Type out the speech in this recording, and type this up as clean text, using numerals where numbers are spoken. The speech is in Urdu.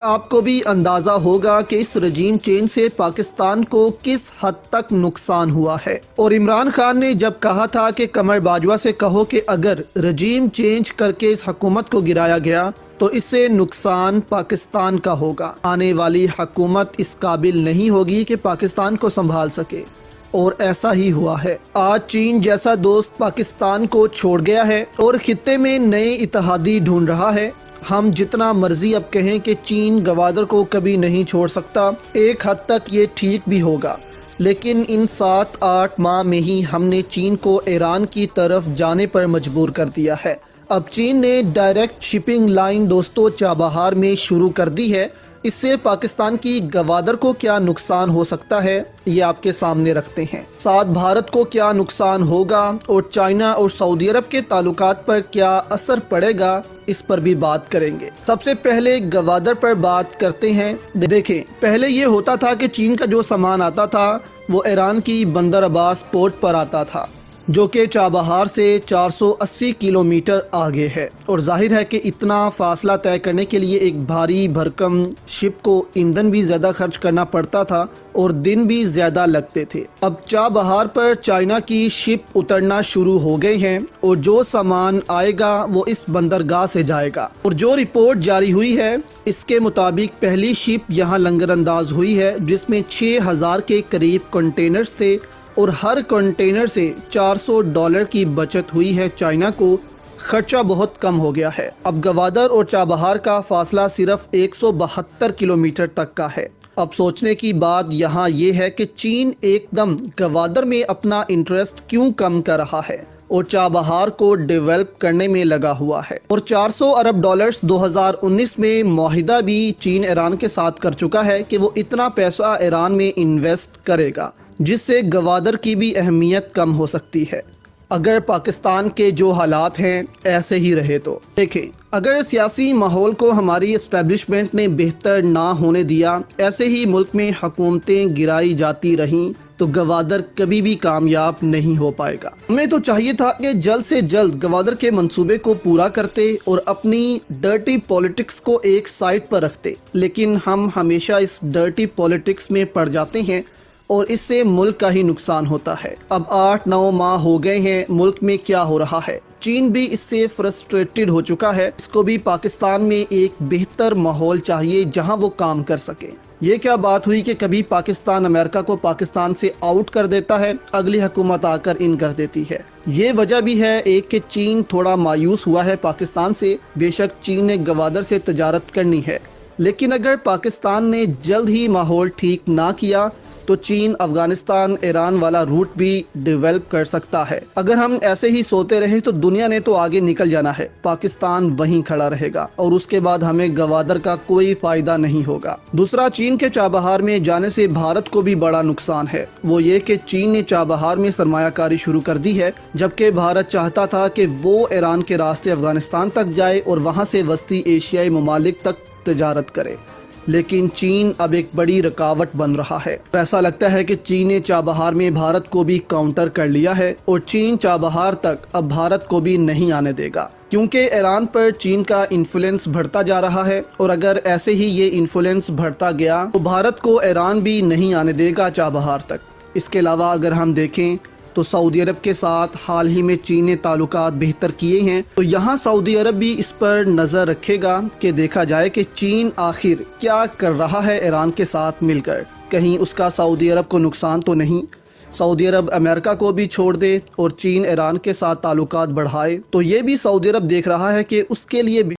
آپ کو بھی اندازہ ہوگا کہ اس رجیم چینج سے پاکستان کو کس حد تک نقصان ہوا ہے، اور عمران خان نے جب کہا تھا کہ قمر باجوہ سے کہو کہ اگر رجیم چینج کر کے اس حکومت کو گرایا گیا تو اس سے نقصان پاکستان کا ہوگا، آنے والی حکومت اس قابل نہیں ہوگی کہ پاکستان کو سنبھال سکے، اور ایسا ہی ہوا ہے۔ آج چین جیسا دوست پاکستان کو چھوڑ گیا ہے اور خطے میں نئے اتحادی ڈھونڈ رہا ہے۔ ہم جتنا مرضی اب کہیں کہ چین گوادر کو کبھی نہیں چھوڑ سکتا، ایک حد تک یہ ٹھیک بھی ہوگا، لیکن ان 7-8 ماہ میں ہی ہم نے چین کو ایران کی طرف جانے پر مجبور کر دیا ہے۔ اب چین نے ڈائریکٹ شپنگ لائن دوستو چابہار میں شروع کر دی ہے۔ اس سے پاکستان کی گوادر کو کیا نقصان ہو سکتا ہے، یہ آپ کے سامنے رکھتے ہیں۔ ساتھ بھارت کو کیا نقصان ہوگا اور چائنا اور سعودی عرب کے تعلقات پر کیا اثر پڑے گا، اس پر بھی بات کریں گے۔ سب سے پہلے گوادر پر بات کرتے ہیں۔ دیکھیں، پہلے یہ ہوتا تھا کہ چین کا جو سامان آتا تھا وہ ایران کی بندر عباس پورٹ پر آتا تھا، جو کہ چابہار سے 480 کلومیٹر آگے ہے، اور ظاہر ہے کہ اتنا فاصلہ طے کرنے کے لیے ایک بھاری بھرکم شپ کو ایندھن بھی زیادہ خرچ کرنا پڑتا تھا اور دن بھی زیادہ لگتے تھے۔ اب چابہار پر چائنا کی شپ اترنا شروع ہو گئے ہیں، اور جو سامان آئے گا وہ اس بندرگاہ سے جائے گا، اور جو رپورٹ جاری ہوئی ہے اس کے مطابق پہلی شپ یہاں لنگر انداز ہوئی ہے، جس میں 6000 کے قریب کنٹینرز تھے، اور ہر کنٹینر سے $400 کی بچت ہوئی ہے۔ چائنا کو خرچہ بہت کم ہو گیا ہے۔ اب گوادر اور چابہار کا فاصلہ صرف 172 کلومیٹر تک کا ہے۔ اب سوچنے کی بات یہاں یہ ہے کہ چین ایک دم گوادر میں اپنا انٹرسٹ کیوں کم کر رہا ہے اور چابہار کو ڈیولپ کرنے میں لگا ہوا ہے، اور $400 ارب 2019 میں معاہدہ بھی چین ایران کے ساتھ کر چکا ہے کہ وہ اتنا پیسہ ایران میں انویسٹ کرے گا، جس سے گوادر کی بھی اہمیت کم ہو سکتی ہے اگر پاکستان کے جو حالات ہیں ایسے ہی رہے تو۔ دیکھیں، اگر سیاسی ماحول کو ہماری اسٹیبلشمنٹ نے بہتر نہ ہونے دیا، ایسے ہی ملک میں حکومتیں گرائی جاتی رہیں، تو گوادر کبھی بھی کامیاب نہیں ہو پائے گا۔ ہمیں تو چاہیے تھا کہ جلد سے جلد گوادر کے منصوبے کو پورا کرتے اور اپنی ڈرٹی پولیٹکس کو ایک سائٹ پر رکھتے، لیکن ہم ہمیشہ اس ڈرٹی پولیٹکس میں پڑ جاتے ہیں اور اس سے ملک کا ہی نقصان ہوتا ہے۔ اب 8-9 ماہ ہو گئے ہیں، ملک میں کیا ہو رہا ہے؟ چین بھی اس سے فرسٹریٹڈ ہو چکا ہے۔ اس کو بھی پاکستان میں ایک بہتر ماحول چاہیے جہاں وہ کام کر سکے۔ یہ کیا بات ہوئی کہ کبھی پاکستان امریکہ کو پاکستان سے آؤٹ کر دیتا ہے، اگلی حکومت آ کر ان کر دیتی ہے۔ یہ وجہ بھی ہے ایک کہ چین تھوڑا مایوس ہوا ہے پاکستان سے۔ بے شک چین نے گوادر سے تجارت کرنی ہے، لیکن اگر پاکستان نے جلد ہی ماحول ٹھیک نہ کیا تو چین افغانستان ایران والا روٹ بھی ڈیولپ کر سکتا ہے۔ اگر ہم ایسے ہی سوتے رہے تو دنیا نے تو آگے نکل جانا ہے، پاکستان وہیں کھڑا رہے گا، اور اس کے بعد ہمیں گوادر کا کوئی فائدہ نہیں ہوگا۔ دوسرا، چین کے چابہار میں جانے سے بھارت کو بھی بڑا نقصان ہے، وہ یہ کہ چین نے چابہار میں سرمایہ کاری شروع کر دی ہے، جبکہ بھارت چاہتا تھا کہ وہ ایران کے راستے افغانستان تک جائے اور وہاں سے وسطی ایشیائی ممالک تک تجارت کرے، لیکن چین اب ایک بڑی رکاوٹ بن رہا ہے۔ ایسا لگتا ہے کہ چین نے چابہار میں بھارت کو بھی کاؤنٹر کر لیا ہے، اور چین چابہار تک اب بھارت کو بھی نہیں آنے دے گا، کیونکہ ایران پر چین کا انفلوئنس بڑھتا جا رہا ہے، اور اگر ایسے ہی یہ انفلوئنس بڑھتا گیا تو بھارت کو ایران بھی نہیں آنے دے گا چابہار تک۔ اس کے علاوہ اگر ہم دیکھیں تو سعودی عرب کے ساتھ حال ہی میں چین نے تعلقات بہتر کیے ہیں، تو یہاں سعودی عرب بھی اس پر نظر رکھے گا کہ دیکھا جائے کہ چین آخر کیا کر رہا ہے ایران کے ساتھ مل کر، کہیں اس کا سعودی عرب کو نقصان تو نہیں۔ سعودی عرب امریکہ کو بھی چھوڑ دے اور چین ایران کے ساتھ تعلقات بڑھائے، تو یہ بھی سعودی عرب دیکھ رہا ہے کہ اس کے لیے